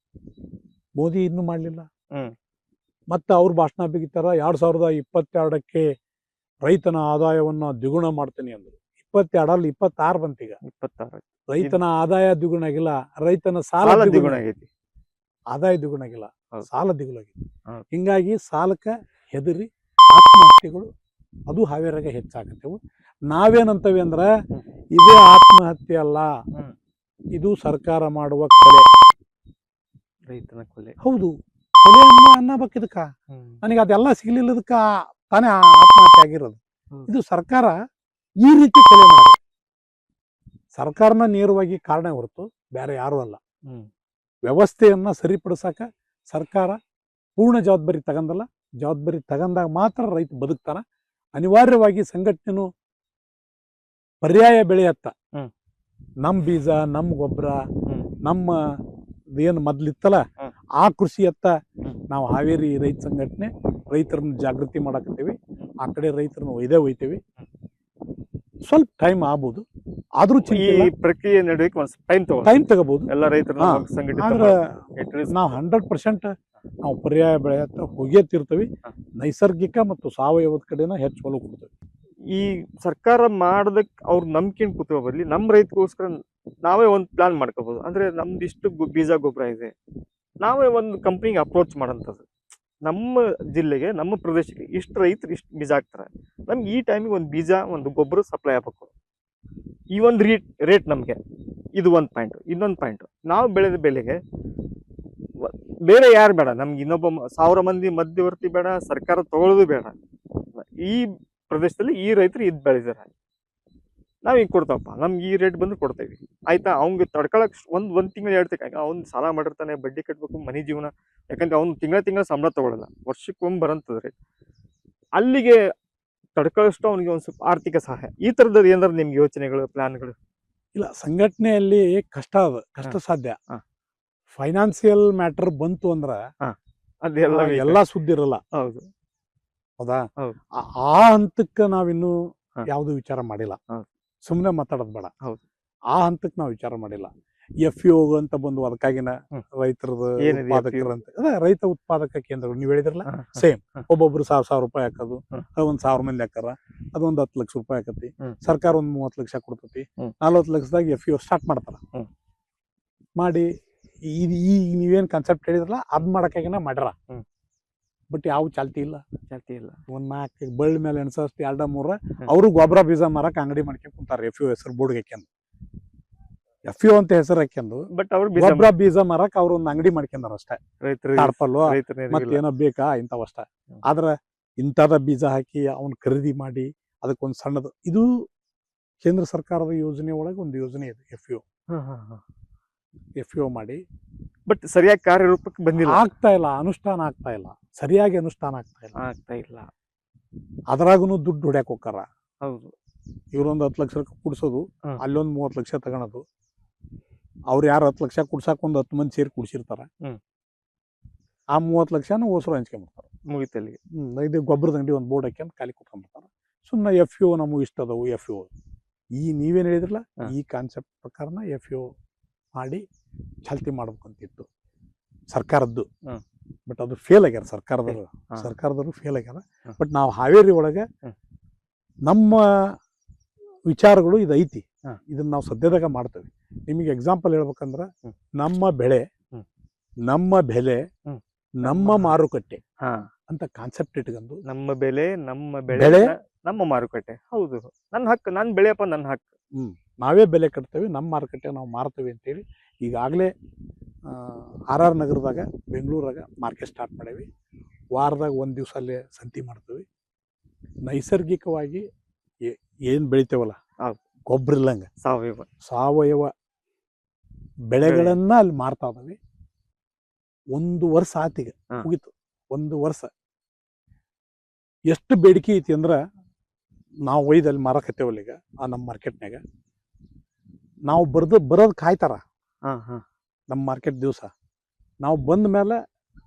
ಮೋದಿ ಇನ್ನೂ ಮಾಡ್ಲಿಲ್ಲ. ಮತ್ತೆ ಅವ್ರ ಭಾಷಣ ಬಿಗಿತಾರ 2022ಕ್ಕೆ ರೈತನ ಆದಾಯವನ್ನ ದ್ವಿಗುಣ ಮಾಡ್ತೀನಿ ಅಂದ್ರು. 22 26 ಬಂತೀಗ. 26 ರೈತನ ಆದಾಯ ದ್ವಿಗುಣ ಆಗಿಲ್ಲ, ರೈತನ ಸಾಲ ದ್ವಿಗುಣ ಆಗೈತಿ. ಆದಾಯ ದ್ವಿಗುಣ ಆಗಿಲ್ಲ, ಸಾಲ ದ್ವಿಗುಣ ಆಗೈತಿ. ಹಿಂಗಾಗಿ ಸಾಲಕ್ಕ ಹೆದರಿ ಆತ್ಮಹತ್ಯೆಗಳು ಅದು ಹಾವೇರಾಗ ಹೆಚ್ಚಾಗತ್ತೇವು. ನಾವೇನಂತವಿ ಅಂದ್ರ ಇದೇ ಆತ್ಮಹತ್ಯೆ ಅಲ್ಲ, ಇದು ಸರ್ಕಾರ ಮಾಡುವ ಕೊಲೆ. ರೈತನ ಕೊಲೆ. ಹೌದು, ಕೊಲೆ ಅನ್ನಬೇಕು. ಇದಕ್ಕ ನನಗೆ ಅದೆಲ್ಲ ಸಿಗ್ಲಿಲ್ಲದಕ್ಕ ತಾನೇ ಆತ್ಮಹತ್ಯೆ ಆಗಿರೋದು. ಇದು ಸರ್ಕಾರ ಈ ರೀತಿ ಕೊಲೆ ಮಾಡೋದು. ಸರ್ಕಾರನ ನೇರವಾಗಿ ಕಾರಣ ಹೊರತು ಬೇರೆ ಯಾರು ಅಲ್ಲ. ವ್ಯವಸ್ಥೆಯನ್ನ ಸರಿಪಡಿಸಕ ಸರ್ಕಾರ ಪೂರ್ಣ ಜವಾಬ್ದಾರಿ ತಗಂದಲ್ಲ. ಜವಾಬ್ದಾರಿ ತಗಂದಾಗ ಮಾತ್ರ ರೈತ ಬದುಕ್ತಾನ. ಅನಿವಾರ್ಯವಾಗಿ ಸಂಘಟನೆನು ಪರ್ಯಾಯ ಬೆಳೆಯತ್ತ. ನಮ್ ಬೀಜ, ನಮ್ ಗೊಬ್ಬರ, ನಮ್ಮ ಏನು ಮೊದ್ಲಿತ್ತಲ್ಲ ಆ ಕೃಷಿಯತ್ತ ನಾವು ಹಾವೇರಿ ರೈತ ಸಂಘಟನೆ ರೈತರನ್ನ ಜಾಗೃತಿ ಮಾಡಾಕತ್ತೀವಿ. ಆ ಕಡೆ ರೈತರನ್ನ ಒಯ್ತೇವಿ. ಸ್ವಲ್ಪ ಟೈಮ್ ಆಗ್ಬೋದು, ಆದ್ರೂ ಈ ಪ್ರಕ್ರಿಯೆ ನಡೆಯಕ್ಕೆ ಟೈಮ್ ತಗೋಬಹುದು. ಎಲ್ಲ ರೈತರನ್ನ ಆದ್ರೆ ನಾವು 100% ನಾವು ಪರ್ಯಾಯ ಬೆಳೆ ಹತ್ರ ಹೋಗೇ ತಿರ್ತೀವಿ. ನೈಸರ್ಗಿಕ ಮತ್ತು ಸಾವಯವದ ಕಡೆನ ಹೆಚ್ಚು ಒಲವು ಕೊಡ್ತೇವೆ. ಈ ಸರ್ಕಾರ ಮಾಡೋದಕ್ಕೆ ಅವ್ರ ನಂಬಿಕೆ ಕೂತೋ ಬದ್ಲಿ ನಮ್ಮ ರೈತಗೋಸ್ಕರ ನಾವೇ ಒಂದು ಪ್ಲಾನ್ ಮಾಡ್ಕೋಬಹುದು. ಅಂದ್ರೆ ನಮ್ದಿಷ್ಟು ಬೀಜ ಗೊಬ್ಬರ ಇದೆ, ನಾವೇ ಒಂದು ಕಂಪ್ನಿಗೆ ಅಪ್ರೋಚ್ ಮಾಡೋಂಥದ್ದು. ನಮ್ಮ ಜಿಲ್ಲೆಗೆ, ನಮ್ಮ ಪ್ರದೇಶಕ್ಕೆ ಇಷ್ಟು ರೈತರು ಇಷ್ಟು ಬೀಜ ಹಾಕ್ತಾರೆ, ನಮ್ಗೆ ಈ ಟೈಮಿಗೆ ಒಂದು ಬೀಜ ಒಂದು ಗೊಬ್ಬರ ಸಪ್ಲೈ ಆಗಬೇಕು. ಈ ಒಂದು ರೇಟ್ ನಮಗೆ ಇದು ಒಂದು ಪಾಯಿಂಟ್. ಇನ್ನೊಂದು ಪಾಯಿಂಟ್, ನಾವು ಬೆಳೆದ ಬೆಲೆಗೆ ಬೇರೆ ಯಾರು ಬೇಡ, ನಮ್ಗೆ ಇನ್ನೊಬ್ಬ 1000 ಮಂದಿ ಮಧ್ಯವರ್ತಿ ಬೇಡ, ಸರ್ಕಾರ ತಗೊಳ್ಳೋದು ಬೇಡ. ಈ ಪ್ರದೇಶದಲ್ಲಿ ಈ ರೈತರು ಇದ್ ಬೆಳೆದಾರೆ, ನಾವ್ ಈಗ ಕೊಡ್ತಾವಪ್ಪ, ನಮ್ಗೆ ಈ ರೇಟ್ ಬಂದು ಕೊಡ್ತೇವಿ ಆಯ್ತಾ. ಅವ್ನಿಗೆ ತಡ್ಕೊಳಕ್ ಒಂದ್ ತಿಂಗಳು 2 ತಿಂಗಳು ಅವ್ನು ಸಾಲ ಮಾಡಿರ್ತಾನೆ, ಬಡ್ಡಿ ಕಟ್ಬೇಕು, ಮನೆ ಜೀವನ. ಯಾಕಂದ್ರೆ ಅವ್ನು ತಿಂಗಳ ಸಂಬಳ ತಗೊಳ್ಳಲ್ಲ, ವರ್ಷಕ್ಕೊಮ್ಮೆ ಬರಂತದ್ರಿ. ಅಲ್ಲಿಗೆ ತಡ್ಕೊಳ್ಳೋಷ್ಟು ಅವನಿಗೆ ಒಂದ್ ಸ್ವಲ್ಪ ಆರ್ಥಿಕ ಸಹಾಯ, ಈ ತರದ್ ಏನಾದ್ರು ನಿಮ್ಗೆ ಯೋಚನೆಗಳು, ಪ್ಲಾನ್ಗಳು? ಇಲ್ಲ, ಸಂಘಟನೆಯಲ್ಲಿ ಕಷ್ಟ ಸಾಧ್ಯ. ಫೈನಾನ್ಸಿಯಲ್ ಮ್ಯಾಟರ್ ಬಂತು ಅಂದ್ರ ಎಲ್ಲಾ ಸುದ್ದಿ ಇರಲ್ಲ. ಹೌದಾ? ಆ ಹಂತಕ್ಕೆ ನಾವಿನ್ನು ಯಾವ್ದು ವಿಚಾರ ಮಾಡಿಲ್ಲ. ಸುಮ್ನೆ ಮಾತಾಡೋದ್ ಬೇಡ. ಆ ಹಂತಕ್ಕೆ ನಾವು ವಿಚಾರ ಮಾಡಿಲ್ಲ. FPO ಅಂತ ಬಂದು ಅದಕ್ಕಾಗಿನ ರೈತರದ ರೈತ ಉತ್ಪಾದಕ ಕೇಂದ್ರಗಳು ನೀವ್ ಹೇಳಿದ್ರಲ್ಲ, ಸೇಮ್. ಒಬ್ಬೊಬ್ರು 1000 ರೂಪಾಯಿ ಹಾಕೋದು, ಒಂದ್ 1000 ಮಂದಿ ಹಾಕಾರ, ಅದೊಂದ್ 10 ಲಕ್ಷ ರೂಪಾಯಿ ಹಾಕತಿ. ಸರ್ಕಾರ ಒಂದ್ 30 ಲಕ್ಷ ಕೊಡ್ತತಿ. 40 ಲಕ್ಷದಾಗ FPO ಸ್ಟಾರ್ಟ್ ಮಾಡ್ತಾರ. ಮಾಡಿ ಈ ನೀವೇನ್ ಕಾನ್ಸೆಪ್ಟ್ ಹೇಳಿದ್ರಲ್ಲ ಅದ್ ಮಾಡಕ್ಕಾಗಿನ ಮಾಡ್ಯಾರ. ಬಟ್ ಯಾವ ಚಾಲ್ತಿ ಇಲ್ಲ. ಒಂದ್ 4 ಬಳ್ಳಿ ಮೇಲೆ ಎಣ್ಸಷ್ಟು 2-3 ಅವರು ಗೊಬ್ಬರ ಬೀಜ ಮಾರಕ್ ಅಂಗಡಿ ಮಾಡ್ಕೊಂಡ್ ಕುಂತಾರ. FPO ಹೆಸರು ಬೋರ್ಡ್ಗೆ ಹಾಕ್ಯಂದು, FPO ಅಂತ ಹೆಸರು ಹಾಕ್ಯಂದು, ಬಟ್ ಅವ್ರು ಗೊಬ್ಬರ ಬೀಜ ಮಾರಕ್ ಅವ್ರ ಒಂದ್ ಅಂಗಡಿ ಮಾಡ್ಕೊಂಡಾರ ಅಷ್ಟೇ. ತಾಡ್ಪಲ್ಲು ಮತ್ತೇನೋ ಬೇಕಾ ಇಂಥವಷ್ಟ. ಆದ್ರ ಇಂಥದ ಬೀಜ ಹಾಕಿ ಅವ್ನ್ ಖರೀದಿ ಮಾಡಿ ಅದಕ್ಕೊಂದ್ ಸಣ್ಣದು, ಇದು ಕೇಂದ್ರ ಸರ್ಕಾರದ ಯೋಜನೆ ಒಳಗೆ ಒಂದು ಯೋಜನೆ ಇದೆ. FPO ಮಾಡಿ ಬಟ್ ಸರಿಯಾಗಿ ಕಾರ್ಯರೂಪಕ್ಕೆ ಬಂದಿಲ್ಲ, ಆಗ್ತಾ ಇಲ್ಲ, ಅನುಷ್ಠಾನ ಆಗ್ತಾ ಇಲ್ಲ, ಸರಿಯಾಗಿ ಅನುಷ್ಠಾನ ಆಗ್ತಾ ಇಲ್ಲ. ಅದ್ರಾಗೂ ದುಡ್ಡು ಹೊಡ್ಯಾಕ್ ಹೋಗಾರ. ಇವ್ರೊಂದ್ 10 ಲಕ್ಷ ಕುಡ್ಸೋದು, ಅಲ್ಲೊಂದ್ 30 ಲಕ್ಷ ತಗೊಳೋದು. ಅವ್ರು ಯಾರು 10 ಲಕ್ಷ ಕುಡ್ಸಾಕ ಒಂದ್ 10 ಮಂದಿ ಸೇರಿ ಕುಡ್ಸಿರ್ತಾರ. ಆ 30 ಲಕ್ಷನ ಓಸರು ಹಂಚ್ಕೊಂಡ್ಬಿಡ್ತಾರ, ಮುಗಿತಲ್ಲಿ. ಇದು ಗೊಬ್ಬರದ ಅಂಗಡಿ ಒಂದ್ ಬೋರ್ಡ್ ಹಾಕ್ಯಂಡ್ ಖಾಲಿ ಕುತ್ಕೊಂಡ್ಬಿಡ್ತಾರ. ಸುಮ್ಮನೆ FPO ನಮಗೂ ಇಷ್ಟ ಅದಾವು. FPO ನೀವೇನ್ ಹೇಳಿದ್ರಲ್ಲ, ಈ ಕಾನ್ಸೆಪ್ಟ್ ಪ್ರಕಾರನ FPO ಮಾಡಿ ಚಾಲ್ತಿ ಮಾಡ್ಬೇಕಂತಿತ್ತು ಸರ್ಕಾರದ್ದು. ಬಟ್ ಅದು ಫೇಲ್ ಆಗ್ಯಾರ. ಸರ್ಕಾರದವರು ಫೇಲ್ ಆಗ್ಯಾರ. ಬಟ್ ನಾವು ಹಾವೇರಿ ಒಳಗೆ ನಮ್ಮ ವಿಚಾರಗಳು ಇದು ಐತಿ. ಇದನ್ನ ನಾವು ಸದ್ಯದಾಗ ಮಾಡ್ತೇವೆ. ನಿಮಗೆ ಎಕ್ಸಾಂಪಲ್ ಹೇಳ್ಬೇಕಂದ್ರ, ನಮ್ಮ ಬೆಳೆ, ನಮ್ಮ ಬೆಲೆ, ನಮ್ಮ ಮಾರುಕಟ್ಟೆ ಅಂತ ಕಾನ್ಸೆಪ್ಟ್ ಇಟ್ಕೊಂಡು, ನಮ್ಮ ಬೆಲೆ, ನಮ್ಮ ಬೆಳೆ, ನಮ್ಮ ಮಾರುಕಟ್ಟೆ. ಹೌದು, ನನ್ನ ಹಕ್ಕು, ನಾನು ಬೆಳೆಯಪ್ಪ, ನನ್ನ ಹಕ್ಕು. ನಾವೇ ಬೆಲೆ ಕಟ್ತೇವೆ, ನಮ್ಮ ಮಾರುಕಟ್ಟೆ ನಾವು ಮಾರ್ತೇವೆ ಅಂತೇಳಿ ಈಗಾಗಲೇ RR ನಗರದಾಗ, ಬೆಂಗಳೂರಾಗ ಮಾರ್ಕೆಟ್ ಸ್ಟಾರ್ಟ್ ಮಾಡೇವಿ. ವಾರದಾಗ 1 ದಿವಸ ಅಲ್ಲೇ ಸಂತಿ ಮಾಡ್ತೇವೆ. ನೈಸರ್ಗಿಕವಾಗಿ ಏನ್ ಬೆಳಿತೇವಲ್ಲ, ಗೊಬ್ಬರ ಇಲ್ಲಂಗ ಸಾವಯವ ಬೆಳೆಗಳನ್ನ ಅಲ್ಲಿ ಮಾರ್ತಾ ಇದಾವೆ. 1 ವರ್ಷ ಆತೀಗ ಮುಗಿತು. 1 ವರ್ಷ ಎಷ್ಟು ಬೇಡಿಕೆ ಐತಿ ಅಂದ್ರ, ನಾವು ಒಯ್ದಲ್ಲಿ ಮಾರಕತ್ತೇವಲ್ಲ ಈಗ ನಮ್ಮ ಮಾರ್ಕೆಟ್ನಾಗ. ನಾವು ಬರೋದು ಕಾಯ್ತಾರ. ನಮ್ಮ ಮಾರ್ಕೆಟ್ ದಿವಸ ನಾವು ಬಂದ ಮೇಲೆ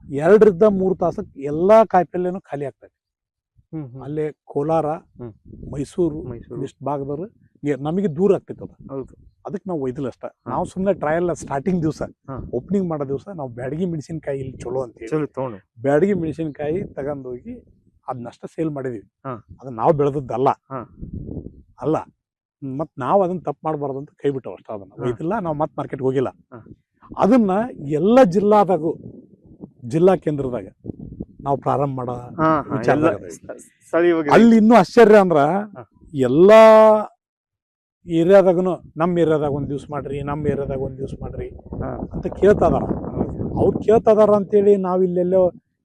2-3 ತಾಸಕ್ಕೆ ಎಲ್ಲಾ ಕಾಯಿಪಲ್ಯನೂ ಖಾಲಿ ಆಗ್ತದೆ. ಅಲ್ಲೇ ಕೋಲಾರ, ಮೈಸೂರು ಇಷ್ಟು ಭಾಗದವ್ರು ನಮಗೆ ದೂರ ಆಗ್ತೈತೆ ಅದು. ಹೌದು, ಅದಕ್ಕೆ ನಾವು ಒಯ್ದಿಲ್ಲ ಅಷ್ಟ. ನಾವು ಸುಮ್ಮನೆ ಟ್ರಯಲ್ ಸ್ಟಾರ್ಟಿಂಗ್ ದಿವಸ ಓಪನಿಂಗ್ ಮಾಡೋ ದಿವಸ ನಾವು ಬ್ಯಾಡಗಿ ಮೆಣಸಿನ್ಕಾಯಿ ಇಲ್ಲಿ ಚಲೋ ಅಂತ ಹೇಳಿ ಬ್ಯಾಡಗಿ ಮೆಣಸಿನ್ಕಾಯಿ ತಗೊಂಡೋಗಿ ಅದನ್ನಷ್ಟ ಸೇಲ್ ಮಾಡಿದೀವಿ. ಅದನ್ನ ನಾವು ಬೆಳೆದದ್ದಲ್ಲ ಅಲ್ಲ, ಮತ್ ನಾವು ಅದನ್ನ ತಪ್ಪು ಮಾಡಬಾರ್ದು ಅಂತ ಕೈ ಬಿಟ್ಟವು ಅಷ್ಟ. ಅದನ್ನ ಒಯ್ದಿಲ್ಲ, ನಾವು ಮತ್ತೆ ಮಾರ್ಕೆಟ್ಗೆ ಹೋಗಿಲ್ಲ. ಅದನ್ನ ಎಲ್ಲ ಜಿಲ್ಲಾದಾಗೂ, ಜಿಲ್ಲಾ ಕೇಂದ್ರದಾಗ ನಾವು ಪ್ರಾರಂಭ ಮಾಡೋ ಅಲ್ಲಿ ಇನ್ನೂ ಆಶ್ಚರ್ಯ ಅಂದ್ರ ಎಲ್ಲಾ ಏರಿಯಾದಾಗನು ನಮ್ಮ ಏರಿಯಾದಾಗ ಒಂದ್ ದಿವ್ಸ ಮಾಡ್ರಿ, ನಮ್ಮ ಏರಿಯಾದಾಗ ಒಂದ್ ದಿವ್ಸ ಮಾಡ್ರಿ ಅಂತ ಕೇಳ್ತಾದಾರ. ಅವ್ರು ಕೇಳ್ತಾದಾರ ಅಂತೇಳಿ ನಾವ್ ಇಲ್ಲೆಲ್ಲೋ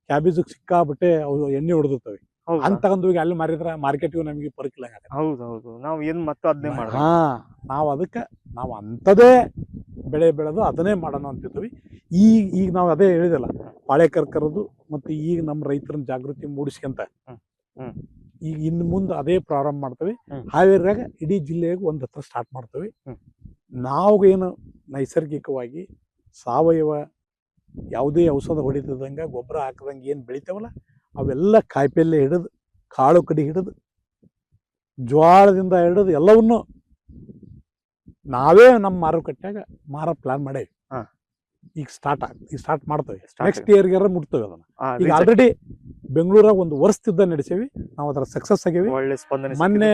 ಕ್ಯಾಬೇಜ್ ಸಿಕ್ಕಾಬಿಟ್ಟೆ ಅವು ಎಣ್ಣೆ ಹೊಡೆದಿರ್ತವೆ ಅಂತ ತಗೊಂಡೋಗಿ ಅಲ್ಲಿ ಮಾರಿದ್ರ ಮಾರ್ಕೆಟ್ಗೂ ನಮಗೆ ಪರಕಿಲ್ಲ. ಹೌದು, ನಾವು ಏನ್ ಮತ್ತೆ ಅದನ್ನೇ ಮಾಡ ನಾವು ಅದಕ್ಕೆ ನಾವು ಅಂಥದೇ ಬೆಳೆ ಬೆಳೆದು ಅದನ್ನೇ ಮಾಡೋಣ ಅಂತಿರ್ತೀವಿ. ಈಗ ನಾವು ಅದೇ ಹೇಳಿದಲ್ಲ, ಪಾಳೇಕರ್ ಕರೆದು ಮತ್ತೆ ಈಗ ನಮ್ಮ ರೈತರನ್ನ ಜಾಗೃತಿ ಮೂಡಿಸ್ಕೊಂತ ಈಗ ಇನ್ನು ಮುಂದೆ ಅದೇ ಪ್ರಾರಂಭ ಮಾಡ್ತೇವೆ. ಹಾವೇರಿಯಾಗ ಇಡೀ ಜಿಲ್ಲೆಯಾಗ ಒಂದ್ ಹತ್ರ ಸ್ಟಾರ್ಟ್ ಮಾಡ್ತೇವೆ. ನಾವು ಏನು ನೈಸರ್ಗಿಕವಾಗಿ ಸಾವಯವ ಯಾವುದೇ ಔಷಧ ಹೊಡಿತದಂಗ ಗೊಬ್ಬರ ಹಾಕದಂಗೆ ಏನು ಬೆಳಿತೇವಲ್ಲ ಅವೆಲ್ಲ ಕಾಯಿಪಲ್ಯ ಹಿಡಿದು, ಕಾಳು ಕಡಿ ಹಿಡಿದು, ಜ್ವಾಳದಿಂದ ಹಿಡಿದು ಎಲ್ಲವನ್ನೂ ನಾವೇ ನಮ್ಮ ಮಾರುಕಟ್ಟೆಯಾಗ ಮಾರೋ ಪ್ಲಾನ್ ಮಾಡೇವಿ. ಈಗ ಸ್ಟಾರ್ಟ್ ಮಾಡ್ತೇವೆ. ನೆಕ್ಸ್ಟ್ ಇಯರ್ಗಾರ ಮುಟ್ತೇವೆ ಅದನ್ನ. ಈಗ ಆಲ್ರೆಡಿ ಬೆಂಗಳೂರಾಗ ಒಂದು ವರ್ಷದಿಂದ ನಡೆಸೇವಿ, ನಾವು ಅದರ ಸಕ್ಸಸ್ ಆಗೇವಿ. ಒಳ್ಳೆ ಸ್ಪಂದನೆ. ಮೊನ್ನೆ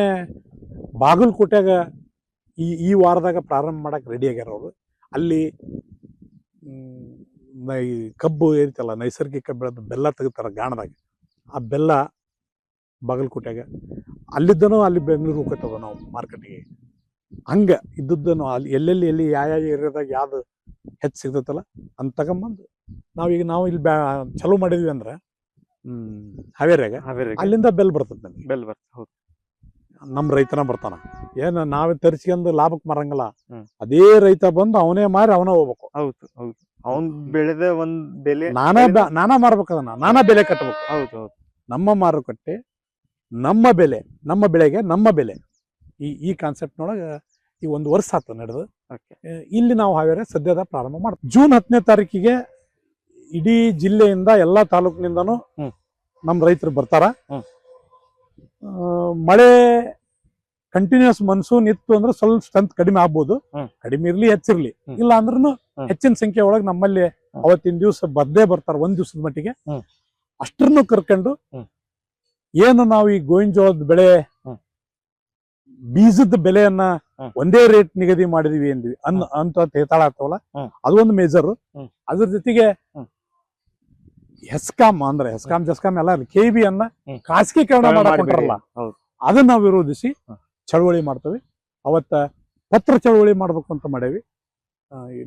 ಬಾಗಲಕೋಟೆಗ ಈ ವಾರದಾಗ ಪ್ರಾರಂಭ ಮಾಡಕ್ ರೆಡಿ ಆಗ್ಯಾರ ಅವರು. ಅಲ್ಲಿ ಈ ಕಬ್ಬು ಏನಿತ್ತಲ್ಲ ನೈಸರ್ಗಿಕ ಬೆಳೆದ ಬೆಲ್ಲ ತೆಗಿತಾರ ಗಾಣದಾಗ, ಆ ಬೆಲ್ಲ ಬಾಗಲಕೋಟೆಗ ಅಲ್ಲಿದ್ದನೂ ಅಲ್ಲಿ ಬೆಂಗಳೂರು ಹೋಗ್ತದ ನಾವು ಮಾರ್ಕೆಟಿಗೆ. ಹಂಗ ಇದ್ದದ್ದನು ಅಲ್ಲಿ ಎಲ್ಲೆಲ್ಲಿ ಯಾವ ಏರಿಯಾದಾಗ ಯಾವ್ದು ಹೆಚ್ಚು ಸಿಗ್ತೈತಲ್ಲ ಅಂತ ತಗೊಂಬಂದು ನಾವು ಇಲ್ಲಿ ಚಲೋ ಮಾಡಿದ್ವಿ ಅಂದ್ರೆ ಹಾವೇರಿಯಾಗ ಅಲ್ಲಿಂದ ಬೆಲ್ ಬರ್ತದೆ ನಮಗೆ. ಬೆಲ್ ಬರ್ತದೆ, ನಮ್ಮ ರೈತನ ಬರ್ತಾನ. ಏನು ನಾವೇ ತರಿಸ್ಕೊಂಡು ಲಾಭಕ್ಕೆ ಮಾರಂಗಲ್ಲ, ಅದೇ ರೈತ ಬಂದು ಅವನೇ ಮಾರಿ ಅವನ ಹೋಗ್ಬೇಕು. ಹೌದು, ಅವನ್ ಬೆಳೆದ ಒಂದ್ ಬೆಲೆ ನಾನಾ ಮಾರ್ಬೇಕು, ಅದನ್ನ ನಾನಾ ಬೆಲೆ ಕಟ್ಟಬೇಕು. ಹೌದು, ನಮ್ಮ ಮಾರುಕಟ್ಟೆ, ನಮ್ಮ ಬೆಲೆ, ನಮ್ಮ ಬೆಳೆಗೆ ನಮ್ಮ ಬೆಲೆ. ಈ ಕಾನ್ಸೆಪ್ಟ್ನೊಳಗೆ ಈ ಒಂದು ವರ್ಷ ಆತ ನಡೆದು ಇಲ್ಲಿ ನಾವು ಹಾವೇರಿ ಸದ್ಯದ ಪ್ರಾರಂಭ ಮಾಡ್ತೀವಿ. ಜೂನ್ 10ನೇ ತಾರೀಕಿಗೆ ಇಡೀ ಜಿಲ್ಲೆಯಿಂದ ಎಲ್ಲಾ ತಾಲೂಕಿನಿಂದನೂ ನಮ್ಮ ರೈತರು ಬರ್ತಾರ. ಮಳೆ ಕಂಟಿನ್ಯೂಸ್ ಮನ್ಸೂನ್ ಇತ್ತು ಅಂದ್ರೆ ಸ್ವಲ್ಪ ಸ್ಟ್ರೆಂತ್ ಕಡಿಮೆ ಆಗ್ಬೋದು, ಕಡಿಮೆ ಇರ್ಲಿ ಹೆಚ್ಚಿರ್ಲಿ, ಇಲ್ಲ ಅಂದ್ರೂ ಹೆಚ್ಚಿನ ಸಂಖ್ಯೆ ಒಳಗೆ ನಮ್ಮಲ್ಲಿ ಅವತ್ತಿನ ದಿವಸ ಬರ್ದೇ ಬರ್ತಾರ. ಒಂದ್ ದಿವಸದ ಮಟ್ಟಿಗೆ ಅಷ್ಟನ್ನು ಕರ್ಕೊಂಡು ಏನು ನಾವು ಈ ಗೋವಿನ ಜೋಳದ ಬೆಳೆ ಬೀಜದ ಬೆಲೆಯನ್ನ ಒಂದೇ ರೇಟ್ ನಿಗದಿ ಮಾಡಿದೀವಿ ಅಂದ್ವಿ ಅಂತ ಹೇತಾಳ ಆಗ್ತಾವಲ್ಲ, ಅದೊಂದು ಮೇಜರ್. ಅದ್ರ ಜೊತೆಗೆ ಹೆಸ್ಕಾಂ ಜಸ್ಕಾಂ ಎಲ್ಲ KB ಅನ್ನ ಖಾಸಗೀಕರಣ ಮಾಡಕೊಂಡ್ರಲ್ಲ, ಅದನ್ನ ನಾವು ವಿರೋಧಿಸಿ ಚಳವಳಿ ಮಾಡ್ತೇವೆ. ಅವತ್ತ ಪತ್ರ ಚಳವಳಿ ಮಾಡ್ಬೇಕು ಅಂತ ಮಾಡೇವಿ.